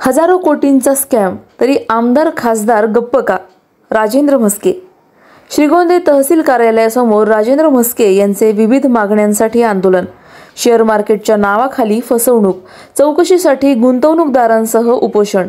हजारो कोटींचा स्कॅम तरी आमदार खासदार गप्प का? राजेंद्र म्हस्के. श्रीगोंदे तहसील कार्यालयासमोर राजेंद्र म्हस्के यांचे विविध मागण्यांसाठी आंदोलन. शेअर मार्केटच्या नावाखाली फसवणूक, चौकशीसाठी गुंतवणूकदारांसह उपोषण.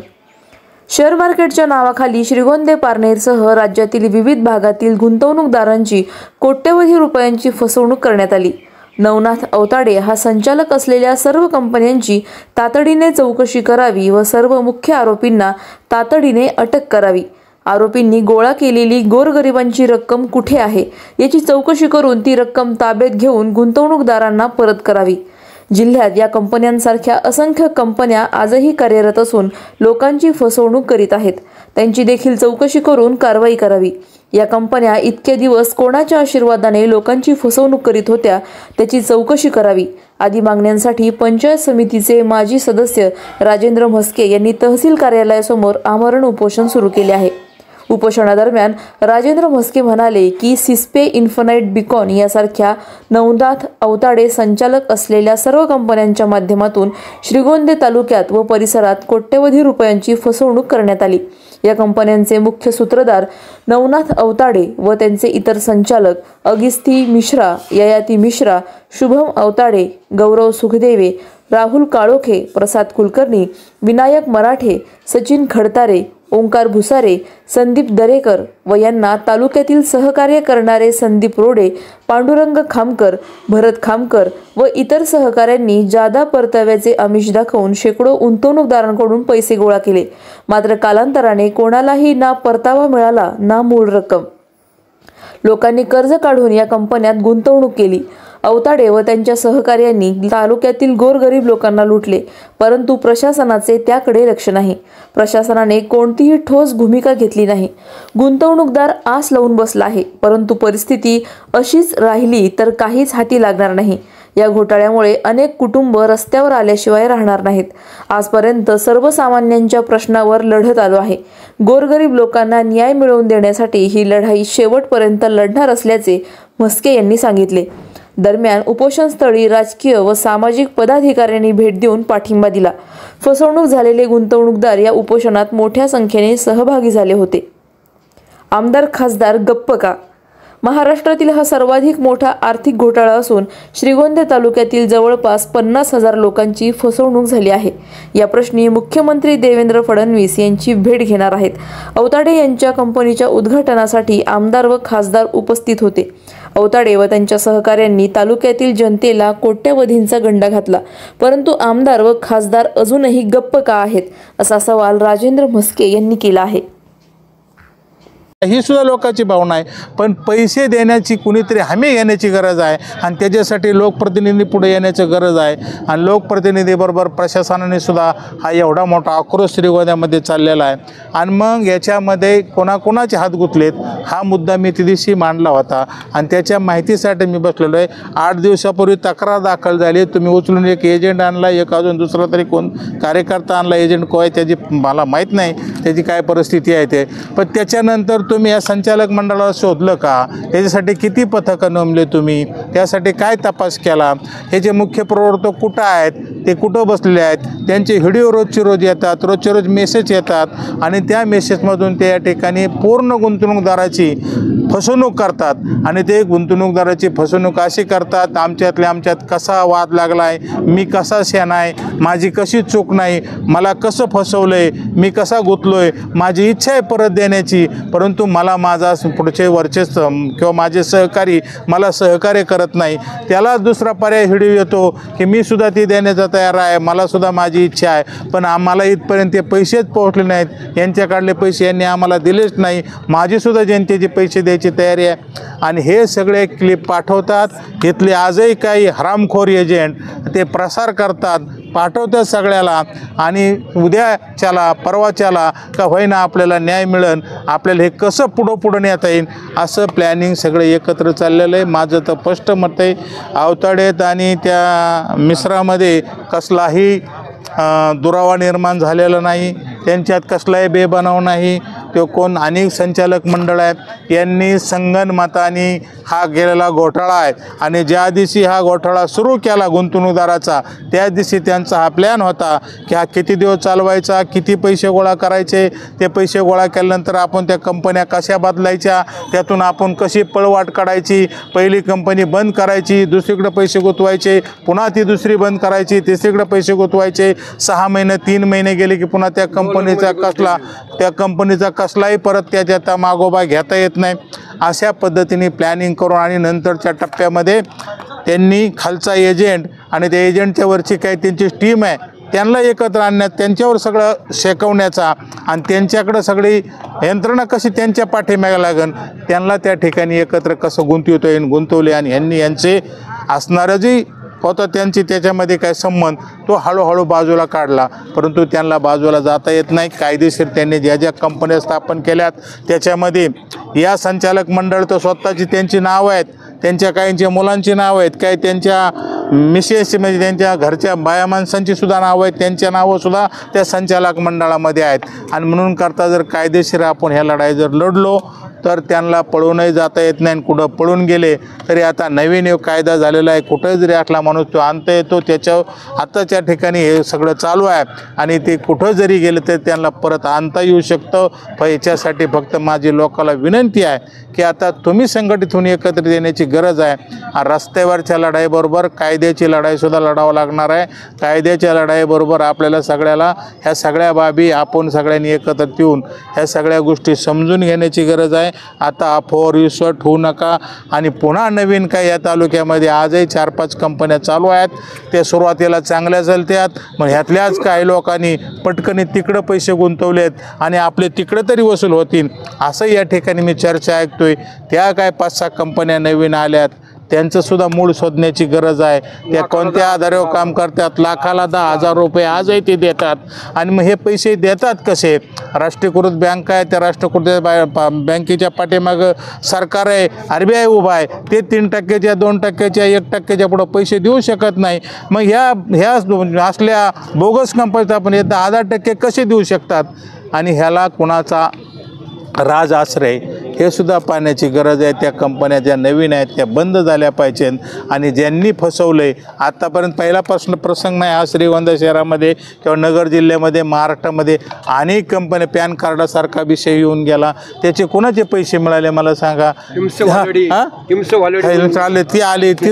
शेअर मार्केटच्या नावाखाली श्रीगोंदे पारनेरसह राज्यातील विविध भागातील गुंतवणूकदारांची कोट्यवधी रुपयांची फसवणूक करण्यात आली. नवनाथ अवताडे हा संचालक असलेल्या सर्व कंपन्यांची तातडीने चौकशी करावी व सर्व मुख्य आरोपींना तातडीने अटक करावी. आरोपींनी गोळा केलेली गोरगरिबांची रक्कम कुठे आहे याची चौकशी करून ती रक्कम ताब्यात घेऊन गुंतवणूकदारांना परत करावी. जिल्ह्यात या कंपन्यांसारख्या असंख्य कंपन्या आजही कार्यरत असून लोकांची फसवणूक करीत आहेत. त्यांची देखील चौकशी करून कारवाई करावी. या कंपन्या इतके दिवस कोणाच्या आशीर्वादाने लोकांची फसवणूक करीत होत्या त्याची चौकशी करावी आदी मागण्यांसाठी पंचायत समितीचे माजी सदस्य राजेंद्र म्हस्के यांनी तहसील कार्यालयासमोर आमरण उपोषण सुरू केले आहे. उपोषणादरम्यान राजेंद्र म्हस्के म्हणाले की सिस्पे, इन्फिनाइट, बिकॉन यासारख्या नवनाथ अवताडे संचालक असलेल्या सर्व कंपन्यांच्या माध्यमातून श्रीगोंदे तालुक्यात व परिसरात कोट्यवधी रुपयांची फसवणूक करण्यात आली. या कंपन्यांचे मुख्य सूत्रधार नवनाथ अवताडे व त्यांचे इतर संचालक अगिस्ती मिश्रा, ययाती मिश्रा, शुभम अवताडे, गौरव सुखदेवे, राहुल काळोखे, प्रसाद कुलकर्णी, विनायक मराठे, सचिन खडतारे, ओंकार भुसारे, संदीप दरेकर व यांना तालुक्यातील सहकार्य करणारे संदीप रोडे, पांडुरंग खामकर, भरत खामकर व इतर सहकाऱ्यांनी जादा परताव्याचे आमिष दाखवून शेकडो गुंतवणूकदारांकडून पैसे गोळा केले. मात्र कालांतराने कोणालाही ना परतावा मिळाला ना मूळ रक्कम. लोकांनी कर्ज काढून या कंपन्यात गुंतवणूक केली. अवताडे व त्यांच्या सहकार्यांनी तालुक्यातील गोरगरीब लोकांना लुटले, परंतु प्रशासनाचे त्याकडे लक्ष नाही. प्रशासनाने कोणतीही ठोस भूमिका घेतली नाही. गुंतवणूकदार आस लावून बसला आहे, परंतु परिस्थिती अशीच राहिली तर काहीच हाती लागणार नाही. या घोटाळ्यामुळे अनेक कुटुंब रस्त्यावर आल्याशिवाय राहणार नाहीत. आजपर्यंत सर्वसामान्यांच्या प्रश्नावर लढत आलो आहे. गोरगरीब लोकांना न्याय मिळवून देण्यासाठी ही लढाई शेवटपर्यंत लढणार असल्याचे म्हस्के यांनी सांगितले. दरम्यान उपोषणस्थळी राजकीय व सामाजिक पदाधिकाऱ्यांनी भेट देऊन पाठिंबा दिला. फसवणूक झालेले गुंतवणूकदार या उपोषणात मोठ्या संख्येने सहभागी झाले होते. आमदार खासदार गप्प का? महाराष्ट्रातील हा सर्वाधिक मोठा आर्थिक घोटाळा असून श्रीगोंदे तालुक्यातील जवळपास 50,000 लोकांची फसवणूक झाली आहे. या प्रश्नी मुख्यमंत्री देवेंद्र फडणवीस यांची भेट घेणार आहेत. अवताडे यांच्या कंपनीच्या उद्घाटनासाठी आमदार व खासदार उपस्थित होते. अवताडे व त्यांच्या सहकाऱ्यांनी तालुक्यातील जनतेला कोट्यवधींचा गंडा घातला, परंतु आमदार व खासदार अजूनही गप्प का आहेत असा सवाल राजेंद्र म्हस्के यांनी केला आहे. ही सुद्धा लोकांची भावना आहे, पण पैसे देण्याची कुणीतरी हमी घेण्याची गरज आहे आणि त्याच्यासाठी लोकप्रतिनिधी पुढे येण्याची गरज आहे. आणि लोकप्रतिनिधीबरोबर प्रशासनाने सुद्धा हा एवढा मोठा आक्रोश श्रीगोंद्यामध्ये चाललेला आहे. आणि मग याच्यामध्ये कोणाकोणाचे हात गुंतलेत हा मुद्दा मी त्या दिवशी मांडला होता आणि त्याच्या माहितीसाठी मी बसलेलो आहे. 8 दिवसापूर्वी तक्रार दाखल झाली. तुम्ही उचलून एक एजंट आणला, एक अजून दुसरा तरी कोण कार्यकर्ता आणला. एजंट कोण आहे त्याची मला माहीत नाही, त्याची काय परिस्थिती आहे ते. पण त्याच्यानंतर तुम्ही या संचालक मंडळाला शोधलं का? त्याच्यासाठी किती पथकं नेमले तुम्ही? त्यासाठी काय तपास केला? हे जे मुख्य प्रवर्तक कुठं आहेत, ते कुठं बसलेले आहेत? त्यांचे व्हिडिओ रोजचे रोज येतात, रोजचे रोज मेसेज येतात आणि त्या मेसेजमधून ते या ठिकाणी पूर्ण गुंतवणूकदाराची फसवणूक करतात. आणि ते गुंतवणूकदाराची फसवणूक अशी करतात, आमच्यात कसा वाद लागला आहे, मी कसा शेण आहे, माझी कशी चूक नाही, मला कसं फसवलं आहे, मी कसा गुंतलो आहे, माझी इच्छा आहे परत देण्याची, परंतु मला माझा पुढचे वर्चस्व किंवा माझे सहकारी मला सहकार्य करत नाही. त्याला दुसरा पर्याय व्हिडिओ येतो की मी सुद्धा ती देण्याचा तयार आहे, मला सुद्धा माझी इच्छा आहे, पण आम्हाला इथपर्यंत ते पैसेच पोहोचले नाहीत, यांच्याकडले पैसे यांनी आम्हाला दिलेच नाही, माझीसुद्धा जनतेचे पैसे द्यायची तयारी आहे. आणि हे सगळे क्लिप पाठवतात. इथले आजही काही हरामखोर एजंट ते प्रसार करतात, पाठवतात सगळ्याला. आणि उद्याच्याला परवाच्याला का होईना आपल्याला न्याय मिळेल, आपल्याला हे कसं पुढं नेता येईल असं प्लॅनिंग सगळं एकत्र चाललेलं आहे. माझं तर स्पष्ट मत आहे, अवताडेत आणि त्या मिश्रामध्ये कसलाही दुरावा निर्माण झालेला नाही, त्यांच्यात कसलाही बेबनाव नाही. तो कोण अनेक संचालक मंडळ आहे यांनी संगनमताने हा केलेला घोटाळा आहे आणि ज्या दिवशी हा घोटाळा सुरू केला गुंतवणूकदाराचा त्या दिवशी त्यांचा हा प्लॅन होता की हा किती दिवस चालवायचा, किती पैसे गोळा करायचे, ते पैसे गोळा केल्यानंतर आपण त्या कंपन्या कशा बदलायच्या, त्यातून आपण कशी पळवाट काढायची, पहिली कंपनी बंद करायची, दुसरीकडे पैसे गुंतवायचे, पुन्हा ती दुसरी बंद करायची, तिसरीकडे पैसे गुंतवायचे, 6 महिने 3 महिने गेले की पुन्हा त्या कंपनीचा कसलाही परत त्याच्या मागोबा घेता येत नाही. अशा पद्धतीने प्लॅनिंग करून आणि नंतरच्या टप्प्यामध्ये त्यांनी खालचा एजंट आणि त्या एजंटच्या वरची काही त्यांची टीम आहे त्यांना एकत्र आणण्यात, त्यांच्यावर सगळं शेकवण्याचा आणि त्यांच्याकडं सगळी यंत्रणा कशी त्यांच्या पाठीमागे लागेल त्यांना त्या ठिकाणी एकत्र कसं गुंतवले आणि यांनी यांचे असणारं जी होतं त्यांची त्याच्यामध्ये काय संबंध तो हळूहळू बाजूला काढला. परंतु त्यांना बाजूला जाता येत नाही. कायदेशीर त्यांनी ज्या ज्या कंपन्या स्थापन केल्यात त्याच्यामध्ये या संचालक मंडळ तर स्वतःची त्यांची नावं आहेत, त्यांच्या काहींच्या मुलांची नावं आहेत, काही त्यांच्या मिसेसची म्हणजे त्यांच्या घरच्या बाया माणसांची सुद्धा नावं आहेत, त्यांच्या नावंसुद्धा त्या संचालक मंडळामध्ये आहेत. आणि म्हणून करता जर कायदेशीर आपण ह्या लढाई जर लढलो तर त्यांना पळूनही जाता येत नाही. कुठं पळून गेले तरी आता नवीन एक कायदा झालेला आहे, कुठं जरी असला माणूस तो आणता येतो, त्याच्या आताच्या ठिकाणी हे सगळं चालू आहे आणि ते कुठं जरी गेले तरी त्यांना परत आणता येऊ शकतं. पण याच्यासाठी फक्त माझी लोकांना विनंती आहे की आता तुम्ही संघटित होऊन एकत्रित येण्याची गरज आहे. रस्त्यावरच्या लढाईबरोबर कायद्याची लढाईसुद्धा लढावं लागणार आहे. कायद्याच्या लढाईबरोबर आपल्याला सगळ्याला ह्या सगळ्या बाबी आपण सगळ्यांनी एकत्रित येऊन ह्या सगळ्या गोष्टी समजून घेण्याची गरज आहे. आता अफवावर विश्वास ठेवू नका. आणि पुन्हा नवीन काय या तालुक्यामध्ये आजही 4-5 कंपन्या चालू आहेत, त्या सुरुवातीला चांगल्या चालतात, मग ह्यातल्याच काही लोकांनी पटकन तिकडं पैसे गुंतवलेत आणि आपले तिकडं तरी वसूल होतील असं या ठिकाणी मी चर्चा ऐकतोय. त्या काय 5-6 कंपन्या नवीन आल्यात त्यांचंसुद्धा मूळ शोधण्याची गरज आहे. त्या कोणत्या आधारावर काम करतात, लाखाला 10,000 रुपये आजही ते देतात आणि मग हे पैसे देतात कसे? राष्ट्रीयकृत बँक आहे, त्या राष्ट्रीयकृत बँकेच्या पाठीमागं सरकार आहे, RBI उभा आहे, ते 3%च्या 2%च्या 1%च्या पुढं पैसे देऊ शकत नाही. मग ह्या असल्या बोगस कंपनीत आपण 10% कसे देऊ शकतात? आणि ह्याला कुणाचा राज आश्रय हे सुद्धा पाहण्याची गरज आहे. त्या कंपन्या ज्या नवीन आहेत त्या बंद झाल्या पाहिजेत आणि ज्यांनी फसवलं आहे आत्तापर्यंत पहिला प्रसंग नाही हा श्रीगोंदा शहरामध्ये किंवा नगर जिल्ह्यामध्ये महाराष्ट्रामध्ये अनेक कंपन्या पॅन कार्डासारखा विषय येऊन गेला. त्याचे कोणाचे पैसे मिळाले मला सांगा? चालले ती आली ती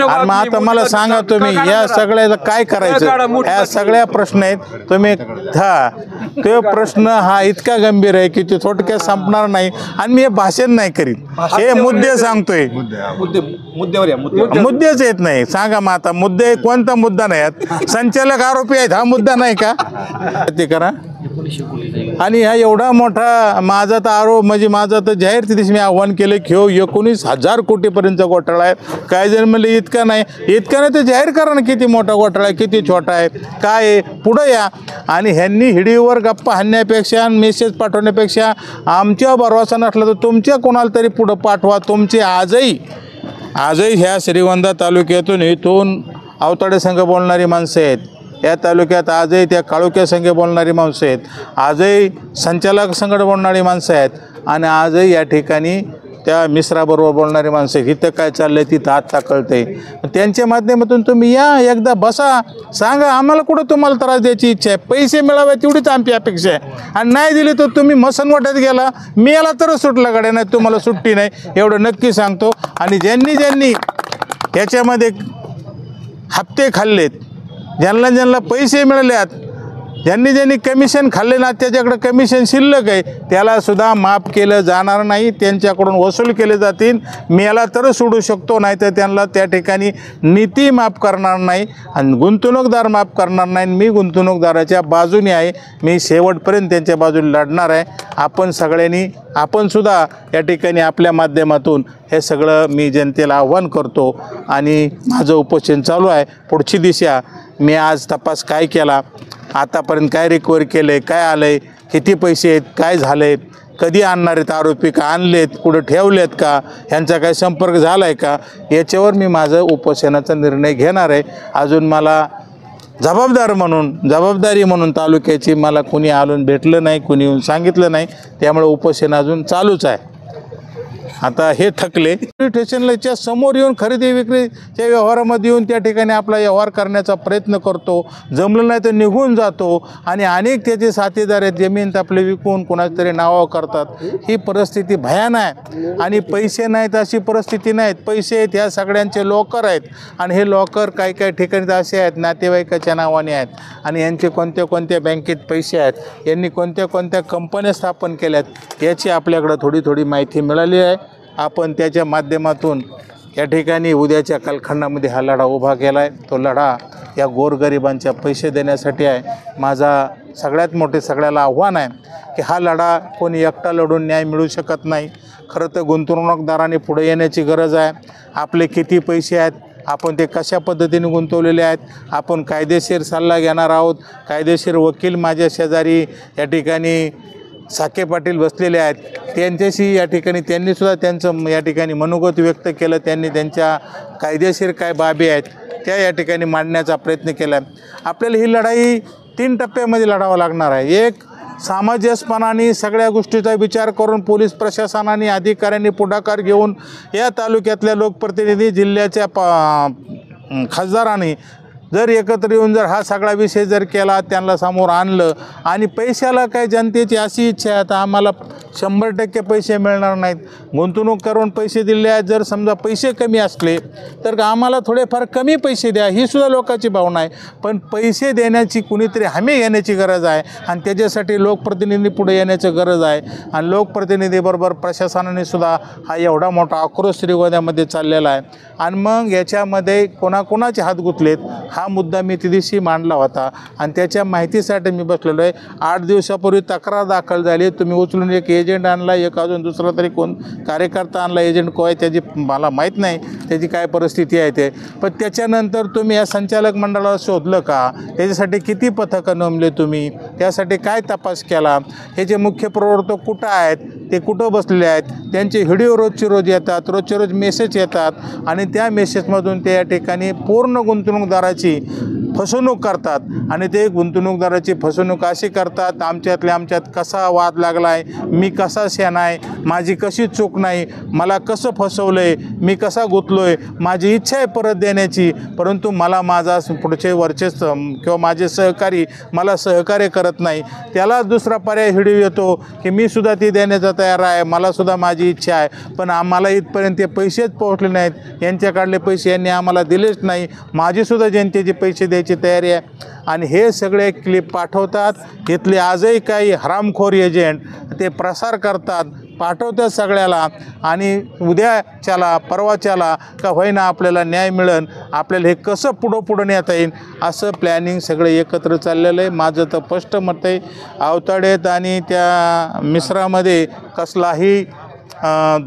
आता मला सांगा तुम्ही या सगळ्याला काय करायचं? या सगळ्या प्रश्न आहेत तुम्ही तो प्रश्न हा इतका गंभीर आहे की ते थोडक्यात संपणार नाही आणि मी हे भाषण नाही करीत, हे मुद्दे सांगतोय. मुद्देच येत नाही. सांगा मग आता मुद्दे कोणता मुद्दा नाही आहेत? संचालक आरोपी आहेत हा मुद्दा नाही का? ते करा. आणि हा एवढा मोठा माझा तर आरोप म्हणजे माझा तर जाहीर तिथे मी आव्हान केलं की 19,000 कोटीपर्यंतचा घोटाळा आहे. काय जण म्हणले इतका नाही तर जाहीर करा ना किती मोठा घोटाळा आहे, किती छोटा आहे, काय आहे, पुढं या. आणि ह्यांनी हिडीवर गप्पा हाणण्यापेक्षा मेसेज पाठवण्यापेक्षा आमच्या भरवसा नसला तर तुमच्या कोणाला तरी पुढं पाठवा. तुमचे आजही ह्या श्रीगोंदा तालुक्यातून इथून अवताडे संघ बोलणारी माणसं आहेत, या तालुक्यात आजही त्या काळुक्या संघ बोलणारी माणसं आहेत, आजही संचालक संघ बोलणारी माणसं आहेत आणि आजही या ठिकाणी त्या मिश्राबरोबर बोलणारी माणसं आहेत. इथं काय चाललं आहे तिथं आत्ता कळतंय. त्यांच्या माध्यमातून तुम्ही या एकदा बसा, सांगा आम्हाला कुठं तुम्हाला त्रास द्यायची इच्छा आहे, पैसे मिळावे तेवढीच आमची अपेक्षा आहे. आणि नाही दिली तर तुम्ही मसनवट्यात गेला, मी याला तरच सुटला गाड्या, नाही तुम्हाला सुट्टी नाही एवढं नक्की सांगतो. आणि ज्यांनी ह्याच्यामध्ये हप्ते खाल्लेत, ज्यांना पैसे मिळालेत, ज्यांनी कमिशन खाल्ले ना त्याच्याकडे कमिशन शिल्लक आहे त्याला सुद्धा माफ केलं जाणार नाही, त्यांच्याकडून वसूल केले जातील. मी याला तर सोडू शकतो, नाही तर त्यांना त्या ठिकाणी नीती माफ करणार नाही आणि गुंतवणूकदार माफ करणार नाही. मी गुंतवणूकदाराच्या बाजूने आहे, मी शेवटपर्यंत त्यांच्या बाजूने लढणार आहे. आपण सुद्धा या ठिकाणी आपल्या माध्यमातून हे सगळं मी जनतेला आव्हान करतो आणि माझं उपोषण चालू आहे. पुढची दिशा मी आज तपास काय केला, आतापर्यंत काय रिकव्हरी केलं आहे, काय आलं आहे, किती पैसे आहेत, काय झालं आहे, कधी आणणार आहेत आरोपी, का आणलेत, कुठं ठेवलेत का, ह्यांचा काय संपर्क झाला आहे का, याच्यावर मी माझं उपोषणाचा निर्णय घेणार आहे. अजून मला जबाबदारी म्हणून तालुक्याची मला कोणी आलून भेटलं नाही, कोणी येऊन सांगितलं नाही. त्यामुळे उपोषण अजून चालूच आहे. आता हे थकले. स्टेशनच्या समोर येऊन खरेदी विक्रीच्या व्यवहारामध्ये येऊन त्या ठिकाणी आपला व्यवहार करण्याचा प्रयत्न करतो. जमलं नाही तर निघून जातो आणि अनेक त्याचे साथीदार आहेत, जमीन आपले विकून कोणाच तरी नावावर करतात. ही परिस्थिती भयानक आहे. आणि पैसे नाहीत अशी परिस्थिती नाहीत. पैसे आहेत, ह्या सगळ्यांचे लॉकर आहेत. आणि हे लॉकर काही काही ठिकाणी असे आहेत नातेवाईकाच्या नावाने आहेत. आणि यांचे कोणत्या कोणत्या बँकेत पैसे आहेत, यांनी कोणत्या कोणत्या कंपन्या स्थापन केल्यात, याची आपल्याकडं थोडी थोडी माहिती मिळाली आहे. आपण त्याच्या माध्यमातून या ठिकाणी उद्याच्या कालखंडामध्ये हा लढा उभा केला आहे. तो लढा या गोरगरिबांच्या पैसे देण्यासाठी आहे. माझा सगळ्यात मोठे सगळ्याला आव्हान आहे की हा लढा कोणी एकटा लढून न्याय मिळू शकत नाही. खरं तर गुंतवणूकदारांनी पुढे येण्याची गरज आहे. आपले किती पैसे आहेत, आपण ते कशा पद्धतीने गुंतवलेले आहेत, आपण कायदेशीर सल्ला घेणार आहोत. कायदेशीर वकील माझ्या शेजारी या ठिकाणी साके पाटील बसलेले आहेत. त्यांच्याशी या ठिकाणी त्यांनीसुद्धा त्यांचं या ठिकाणी मनोगत व्यक्त केलं. त्यांनी त्यांच्या कायदेशीर काय बाबी आहेत त्या या ठिकाणी मांडण्याचा प्रयत्न केला आहे. आपल्याला ही लढाई 3 टप्प्यामध्ये लढावं लागणार आहे. एक, सामंजस्यपणाने सगळ्या गोष्टीचा विचार करून पोलीस प्रशासनाने अधिकाऱ्यांनी पुढाकार घेऊन या तालुक्यातल्या लोकप्रतिनिधी, जिल्ह्याच्या खासदारांनी जर एकत्र येऊन जर हा सगळा विषय जर केला, त्यांना समोर आणलं. आणि पैशाला काय जनतेची अशी इच्छा आहे, आता आम्हाला 100% पैसे मिळणार नाहीत, गुंतवणूक करून पैसे दिले आहेत. जर समजा पैसे कमी असले तर आम्हाला थोडेफार कमी पैसे द्या, ही सुद्धा लोकांची भावना आहे. पण पैसे देण्याची कुणीतरी हमी घेण्याची गरज आहे. आणि त्याच्यासाठी लोकप्रतिनिधी पुढे येण्याची गरज आहे. आणि लोकप्रतिनिधीबरोबर प्रशासनाने सुद्धा हा एवढा मोठा आक्रोश श्रीगोंद्यामध्ये चाललेला आहे. आणि मग याच्यामध्ये कोणाकोणाचे हात गुंतलेत हा मुद्दा मी त्या दिवशी मांडला होता. आणि त्याच्या माहितीसाठी मी बसलेलो आहे. 8 दिवसापूर्वी तक्रार दाखल झाली. तुम्ही उचलून एक एजंट आणला, एक अजून दुसरा तरी कोण कार्यकर्ता आणला. एजंट कोण त्याची मला माहीत नाही, त्याची काय परिस्थिती आहे ते. पण त्याच्यानंतर तुम्ही या संचालक मंडळाला शोधलं का? त्याच्यासाठी किती पथकं नेमले तुम्ही? त्यासाठी काय तपास केला? ह्याचे मुख्य प्रवर्तक कुठं आहेत, ते कुठं बसलेले आहेत? त्यांचे व्हिडिओ रोजचे रोज येतात, रोजचे रोज मेसेज येतात. आणि त्या मेसेजमधून ते या ठिकाणी पूर्ण गुंतवणूकदाराची फसवणूक करतात. आणि ते गुंतवणूकदाराची फसवणूक अशी करतात, आमच्यात कसा वाद लागला आहे, मी कसा शेण आहे, माझी कशी चूक नाही, मला कसं फसवलं आहे, मी कसा गुंतलो आहे, माझी इच्छा आहे परत देण्याची, परंतु मला माझा पुढचे वर्चस्व किंवा माझे सहकारी मला सहकार्य करत नाही. त्याला दुसरा पर्याय व्हिडिओ येतो की मी सुद्धा ती देण्याचा तयार आहे, मलासुद्धा माझी इच्छा आहे, पण आम्हाला इथपर्यंत ते पैसेच पोहोचले नाहीत, यांच्याकडले पैसे यांनी आम्हाला दिलेच नाही, माझीसुद्धा जनतेचे पैसे द्यायची तयारी आहे. आणि हे सगळे क्लिप पाठवतात. इथले आजही काही हरामखोर एजंट ते प्रसार करतात, पाठवतात सगळ्याला. आणि उद्याच्याला परवाच्याला का होईना आपल्याला न्याय मिळेल, आपल्याला हे कसं पुढं नेता येईल असं प्लॅनिंग सगळे एकत्र चाललेलं आहे. माझं तर स्पष्ट मत आहे, आवताडेत आणि त्या मिश्रामध्ये कसलाही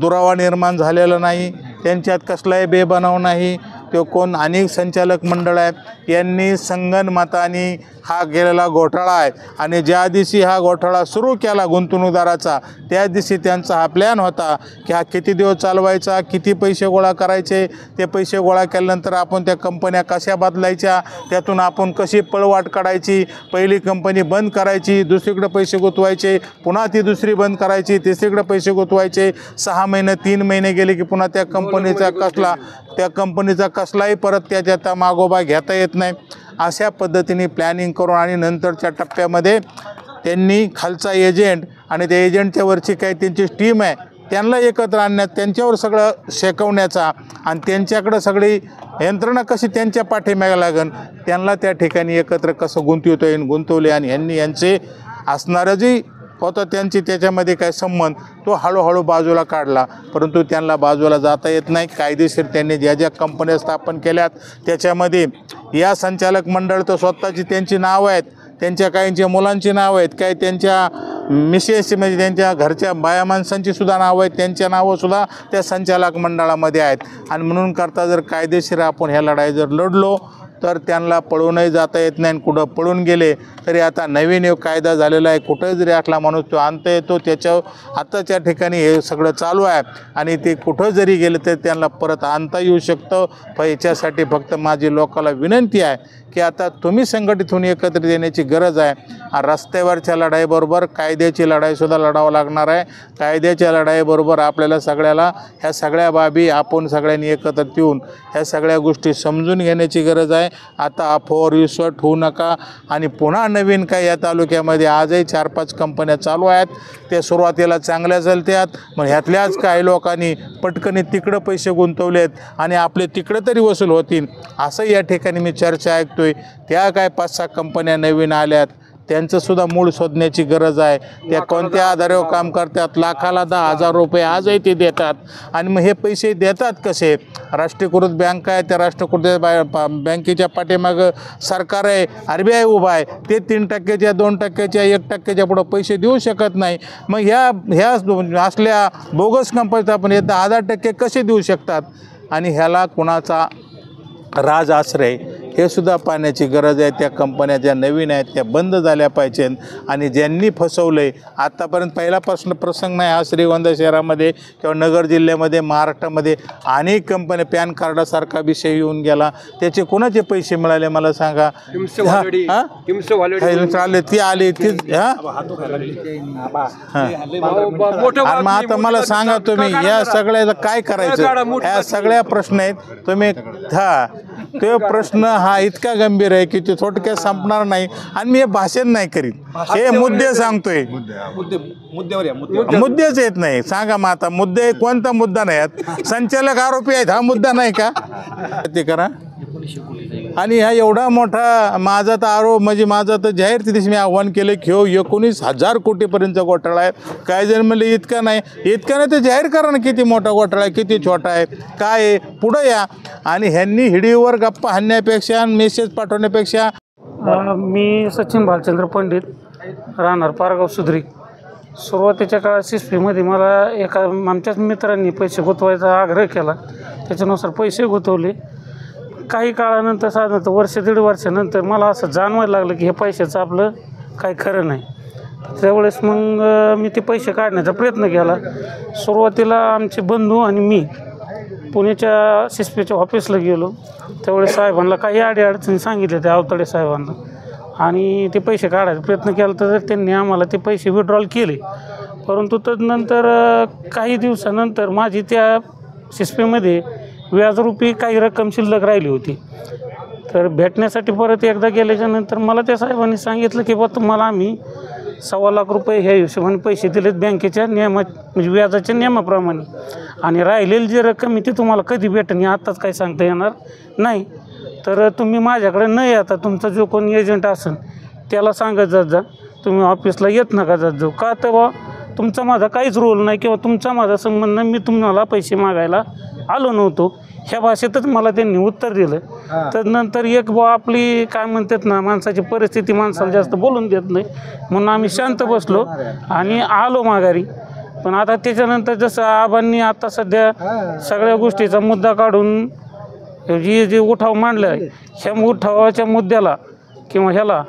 दुरावा निर्माण झालेला नाही, त्यांच्यात कसलाही बेबनाव नाही. तो कोण अनेक संचालक मंडळ आहेत, यांनी संगनमताने हा गेलेला घोटाळा आहे. आणि ज्या दिवशी हा घोटाळा सुरू केला गुंतवणूकदाराचा, त्या दिवशी त्यांचा हा प्लॅन होता की हा किती दिवस चालवायचा, किती पैसे गोळा करायचे, ते पैसे गोळा केल्यानंतर आपण त्या कंपन्या कशा बदलायच्या, त्यातून आपण कशी पळवाट काढायची, पहिली कंपनी बंद करायची, दुसरीकडे पैसे गुंतवायचे, पुन्हा ती दुसरी बंद करायची, तिसरीकडे पैसे गुंतवायचे, 6 महिने 3 महिने गेले की पुन्हा त्या कंपनीचा कसलाही परत त्याच्यात मागोबा घेता येत नाही. अशा पद्धतीने प्लॅनिंग करून आणि नंतरच्या टप्प्यामध्ये त्यांनी खालचा एजंट आणि त्या एजंटच्या वरची काही त्यांची टीम आहे त्यांना एकत्र आणण्यात, त्यांच्यावर सगळं शेकवण्याचा आणि त्यांच्याकडं सगळी यंत्रणा कशी त्यांच्या पाठीमागे लागेल, त्यांना त्या ठिकाणी एकत्र कसं गुंतवता येईल गुंतवले. आणि यांनी यांचे असणारं जी होतं त्यांची त्याच्यामध्ये काय संबंध तो हळूहळू बाजूला काढला. परंतु त्यांना बाजूला जाता येत नाही. कायदेशीर त्यांनी ज्या ज्या कंपन्या स्थापन केल्यात त्याच्यामध्ये या संचालक मंडळ तर स्वतःची त्यांची नावं आहेत, त्यांच्या काहींच्या मुलांची नावं आहेत, काही त्यांच्या मिसेसची म्हणजे त्यांच्या घरच्या बाया माणसांची सुद्धा नावं आहेत, त्यांच्या नावंसुद्धा त्या संचालक मंडळामध्ये आहेत. आणि म्हणून करता जर कायदेशीर आपण ह्या लढाई जर लढलो तर त्यांना पळूनही जाता येत नाही. कुठं पळून गेले तरी आता नवीन एक कायदा झालेला आहे, कुठं जरी असला माणूस तो आणता येतो, त्याच्या आताच्या ठिकाणी हे सगळं चालू आहे. आणि ते कुठं जरी गेले तरी त्यांना परत आणता येऊ शकतं. पण याच्यासाठी फक्त माझी लोकांना विनंती आहे की आता तुम्ही संघटित होऊन एकत्रित येण्याची गरज आहे. रस्त्यावरच्या लढाईबरोबर कायद्याची लढाईसुद्धा लढावं लागणार आहे. कायद्याच्या लढाईबरोबर आपल्याला सगळ्याला ह्या सगळ्या बाबी आपण सगळ्यांनी एकत्रित येऊन ह्या सगळ्या गोष्टी समजून घेण्याची गरज आहे. आता अफवावर विश्वास ठेवू नका. आणि पुन्हा नवीन काय या तालुक्यामध्ये आजही 4-5 कंपन्या चालू आहेत. त्या सुरुवातीला चांगल्या चालतात, मग ह्यातल्याच काही लोकांनी पटकन तिकडं पैसे गुंतवलेत आणि आपले तिकडं तरी वसूल होतील असं या ठिकाणी मी चर्चा ऐकतोय. त्या काय 5-6 कंपन्या नवीन आल्यात, त्यांचंसुद्धा मूळ शोधण्याची गरज आहे. त्या कोणत्या आधारावर काम करतात, लाखाला 10,000 रुपये आजही ते देतात. आणि मग हे पैसे देतात कसे? राष्ट्रीयकृत बँक आहे, त्या राष्ट्रीयकृत बँकेच्या पाठीमागं सरकार आहे, RBI उभा आहे. ते 3%च्या 2%च्या 1%च्या पुढं पैसे देऊ शकत नाही. मग ह्या असल्या बोगस कंपनीत आपण हे 10% कसे देऊ शकतात? आणि ह्याला कुणाचा राज आश्रय हे सुद्धा पाहण्याची गरज आहे. त्या कंपन्या ज्या नवीन आहेत त्या बंद झाल्या पाहिजेत. आणि ज्यांनी फसवलं आहे आत्तापर्यंत पहिला प्रसंग नाही हा श्रीगोंदा शहरामध्ये किंवा नगर जिल्ह्यामध्ये महाराष्ट्रामध्ये अनेक कंपन्या पॅन कार्डासारखा विषय येऊन गेला. त्याचे कोणाचे पैसे मिळाले मला सांगा? चालले ती आली ती मग आता मला सांगा तुम्ही या सगळ्याला काय करायचं? ह्या सगळ्या प्रश्न आहेत तुम्ही तो प्रश्न हा इतका गंभीर आहे की ते थोडक्यात संपणार नाही. आणि मी हे भाषण नाही करीत, हे मुद्दे सांगतोय. मुद्देच येत नाही. सांगा मग आता मुद्दे कोणता मुद्दा नाही आहेत? संचालक आरोपी आहेत हा मुद्दा नाही का? ते करा. आणि हा एवढा मोठा माझा तर आरोप म्हणजे माझा तर जाहीर तिथे मी आव्हान केलं की 19,000 कोटीपर्यंतचा घोटाळा आहे. काय जण म्हणले इतका नाही तर जाहीर करा ना किती मोठा घोटाळा आहे, किती छोटा आहे, काय आहे, पुढं या. आणि ह्यांनी हिडीवर गप्पा हाणण्यापेक्षा मेसेज पाठवण्यापेक्षा. मी सचिन भालचंद्र पंडित, राहणार पारगाव सुद्री. सुरुवातीच्या काळात सिस्पीमध्ये मला एका आमच्याच मित्रांनी पैसे गुंतवायचा आग्रह केला, त्याच्यानुसार पैसे गुंतवले. काही काळानंतर साधारणतः 1-1.5 वर्षानंतर मला असं जाणवायला लागलं की हे पैशाचं आपलं काही खरं नाही. त्यावेळेस मग मी ते पैसे काढण्याचा प्रयत्न केला. सुरुवातीला आमचे बंधू आणि मी पुण्याच्या सिस्पीच्या ऑफिसला गेलो. त्यावेळेस साहेबांना काही अडीअडचणी सांगितल्या त्या अवतडे साहेबांना, आणि ते पैसे काढायचा प्रयत्न केला तर त्यांनी आम्हाला ते पैसे विड्रॉल केले. परंतु तदनंतर काही दिवसानंतर माझी त्या सिस्पीमध्ये व्याजरूपी काही रक्कम शिल्लक राहिली होती. तर भेटण्यासाठी परत एकदा गेल्याच्यानंतर मला त्या साहेबांनी सांगितलं की बा तुम्हाला आम्ही 1.25 लाख रुपये ह्या हिशोबाने पैसे दिलेत बँकेच्या म्हणजे व्याजाच्या नियमाप्रमाणे, आणि राहिलेली जी रक्कम आहे ती तुम्हाला कधी भेटेल आत्ताच काही सांगता येणार नाही. तर तुम्ही माझ्याकडे न येता तुमचा जो कोणी एजंट असेल त्याला सांगत जात जा, तुम्ही ऑफिसला येत नका जात जाऊ. का तर बा तुमचा माझा काहीच रोल नाही किंवा तुमचा माझा संबंध नाही, मी तुम्हाला पैसे मागायला आलो नव्हतो, ह्या भाषेतच मला त्यांनी उत्तर दिलं. तदनंतर एक बा आपली काय म्हणतात ना, माणसाची परिस्थिती माणसाला जास्त बोलून देत नाही, म्हणून आम्ही शांत बसलो आणि आलो माघारी. पण आता त्याच्यानंतर जसं आबांनी आता सध्या सगळ्या गोष्टीचा मुद्दा काढून जे उठाव मांडलं आहे, ह्या उठावाच्या मुद्द्याला किंवा ह्याला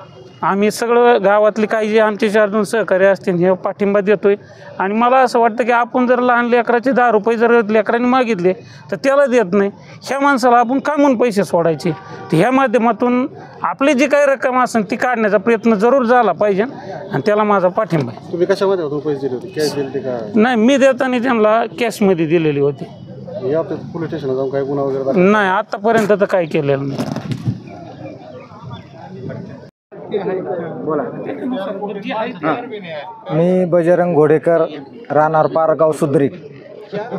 आम्ही सगळं गावातले काही जे आमचे 4-2 सहकारी असतील हे पाठिंबा देतोय. आणि मला असं वाटतं की आपण जर लहान लेकराचे 10 रुपये जर लेकरांनी मागितले तर त्याला देत नाही, ह्या माणसाला आपण का म्हणून पैसे सोडायचे? तर ह्या माध्यमातून आपली जी काही रक्कम असेल ती काढण्याचा प्रयत्न जरूर झाला पाहिजे, आणि त्याला माझा पाठिंबा आहे. तुम्ही कशामध्ये पैसे दिले होते? कॅश दिले का? नाही, मी देताना त्यांना कॅशमध्ये दिलेली होती. पोलीस स्टेशनला जाऊन काय गुन्हा वगैरे? नाही, आत्तापर्यंत तर काही केलेलं नाही. मी बजरंग घोडेकर, राहणार पारगाव सुद्री.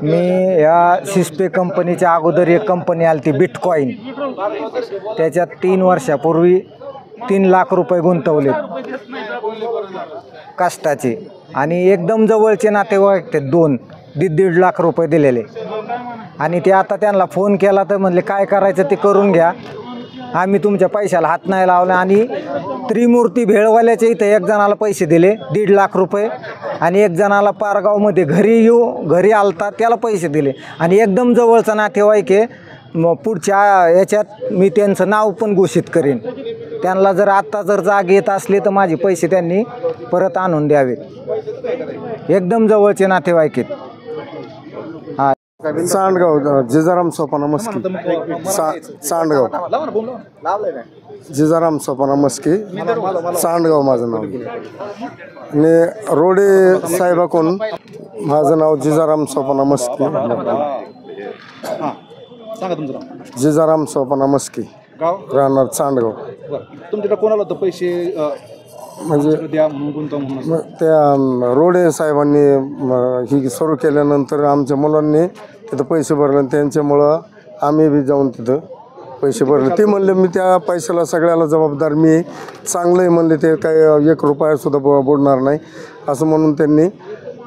मी या सिस्पे कंपनीच्या अगोदर एक कंपनी आली ती बिटकॉईन, त्याच्यात 3 वर्षापूर्वी 3 लाख रुपये गुंतवले कष्टाचे, आणि एकदम जवळचे नातेवाईक ते 2-1.5 लाख रुपये दिलेले. आणि ते आता त्यांना फोन केला तर म्हणले काय करायचं ते करून घ्या, आम्ही तुमच्या पैशाला हात नाही लावला. आणि त्रिमूर्ती भेळवाल्याच्या इथं एक जणाला पैसे दिले 1.5 लाख रुपये, आणि एक जणाला पारगावमध्ये घरी आलता त्याला पैसे दिले. आणि एकदम जवळचा नातेवाईक आहे, मग पुढच्या याच्यात मी त्यांचं नाव पण घोषित करेन. त्यांना जर आत्ता जर जाग येत असले तर माझे पैसे त्यांनी परत आणून द्यावेत. एकदम जवळचे नातेवाईक आहेत. सांडगाव जिजाराम सोपाना मस्की सांडगाव जिजाराम सोपाना मस्की सांडगाव माझं नाव आणि रोडे साहेबाकडून माझं नाव जिजाराम सोपाना मस्की जिजाराम सोपाना मस्की राहणार सांडगाव. तुमच्याकडे कोणाला होतं पैसे म्हणजे त्या रोडे साहेबांनी ही सुरू केल्यानंतर आमच्या मुलांनी तिथं पैसे भरले आणि त्यांच्यामुळं आम्ही बी जाऊन तिथं पैसे भरले. ते म्हणले मी त्या पैशाला सगळ्याला जबाबदार मी चांगलंही म्हणले ते काही 1 रुपयासुद्धा बुडणार नाही असं म्हणून त्यांनी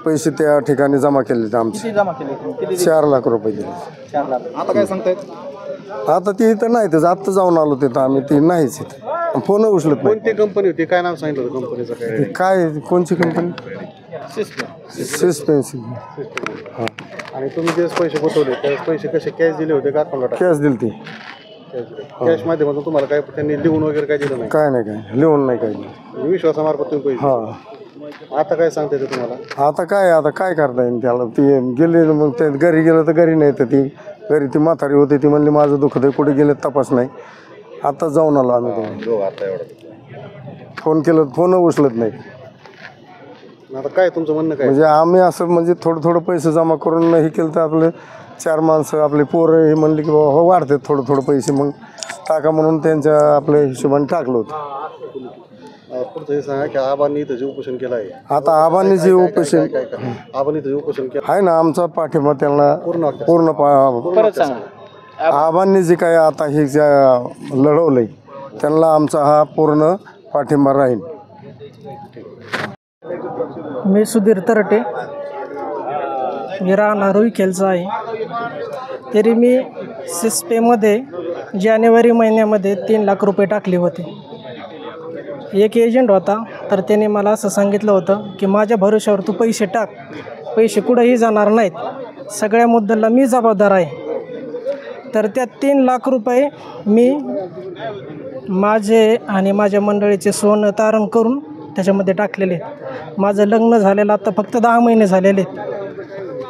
पैसे त्या ठिकाणी जमा केले. आमचे 4 लाख रुपये दिले. आता काय सांगतायत? आता ती इथं नाही तर आत्ता जाऊन आलो तिथं आम्ही. ती नाहीच इथं फोन उचलत नाही. कोणती कंपनी होती? काय नाव सांगितलं होतं कंपनीचं? काय कोणची कंपनी? सिस्पेन्सी. हां. आणि तुम्ही जे पैसे गुंतवले त्या पैसे कसे कॅश दिले होते का अकाउंटला? कॅश दिली ती. कॅश माध्यमातून तुम्हाला काय त्यांनी लिहून वगैरे काय दिलं नाही? काय नाही काय लिहून नाही काय. विश्वासामार्फत तुम्ही पैसे. हां. आता काय सांगता येतं तुम्हाला? आता काय करता येईल त्याला? ती गेले मग ते घरी गेलं तर घरी नाही तर ती घरी ती म्हातारी होती ती म्हणली माझं दुखत आहे कुठे गेले तपास नाही. आता जाऊन आलो आम्ही. फोन केलं फोन उचलत नाही. आता काय तुमचं म्हणणं काय? म्हणजे आम्ही असं म्हणजे थोडं पैसे जमा करून हे केलं तर आपले 4 माणसं आपले पोरं हे म्हणले की बाबा वाढते थोडं पैसे मग टाका म्हणून त्यांच्या आपल्या हिशोबाने टाकलं होतं. पुढचं हे सांगा की आबांनी इथं जे उपोषण केलं आहे. आता आबांनी जे उपोषण आबांनी इथं जे उपोषण केलं आहे ना आमचा पाठिंबा त्यांना पूर्ण आबांनी जे काय आता हे लढवलंय त्यांना आमचा हा पूर्ण पाठिंबा राहील. मी सुधीर तरटे, मी राहणार विखेलचा आहे. तरी मी सिस्पेमध्ये जानेवारी महिन्यामध्ये 3 लाख रुपये टाकले होते. एक एजंट होता तर त्याने मला असं सांगितलं होतं की माझ्या भरोश्यावर तू पैसे टाक, पैसे कुठंही जाणार नाहीत, सगळ्या मुद्द्याला मी जबाबदार आहे. तर त्या 3 लाख रुपये मी माझे आणि माझ्या मंडळीचे सोनं तारण करून त्याच्यामध्ये टाकलेले. माझं लग्न झालेलं आता फक्त 10 महिने झालेले.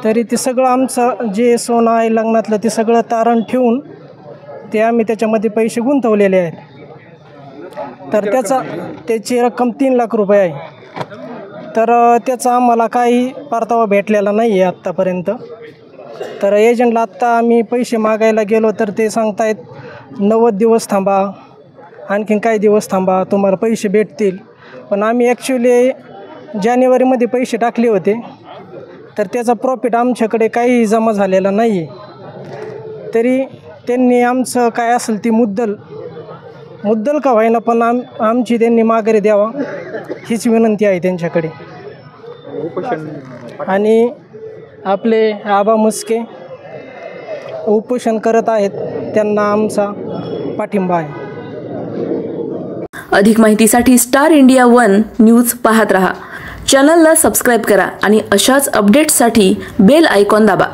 तरी ते सगळं आमचं जे सोनं आहे लग्नातलं ते सगळं तारण ठेवून ते आम्ही त्याच्यामध्ये पैसे गुंतवलेले आहेत. तर त्याची रक्कम 3 लाख रुपये आहे. तर त्याचा आम्हाला काही परतावा भेटलेला नाही आहे आत्तापर्यंत. तर एजंटला आत्ता आम्ही पैसे मागायला गेलो तर ते सांगतायत 90 दिवस थांबा, आणखीन काही दिवस थांबा, तुम्हाला पैसे भेटतील. पण आम्ही ॲक्च्युली जानेवारीमध्ये पैसे टाकले होते तर त्याचा प्रॉफिट आमच्याकडे काही जमा झालेला नाही आहे. तरी त्यांनी आमचं काय असेल ती मुद्दल का व्हायना पण आमची त्यांनी माघारी द्यावा हीच विनंती आहे त्यांच्याकडे. आणि आपले आबा मुस्के उपोषण करत आहेत, त्यांना आमचा पाठिंबा आहे. अधिक माहितीसाठी स्टार इंडिया 1 न्यूज पाहत रहा. चॅनलला सबस्क्राईब करा आणि अशाच अपडेट्ससाठी बेल आयकॉन दाबा.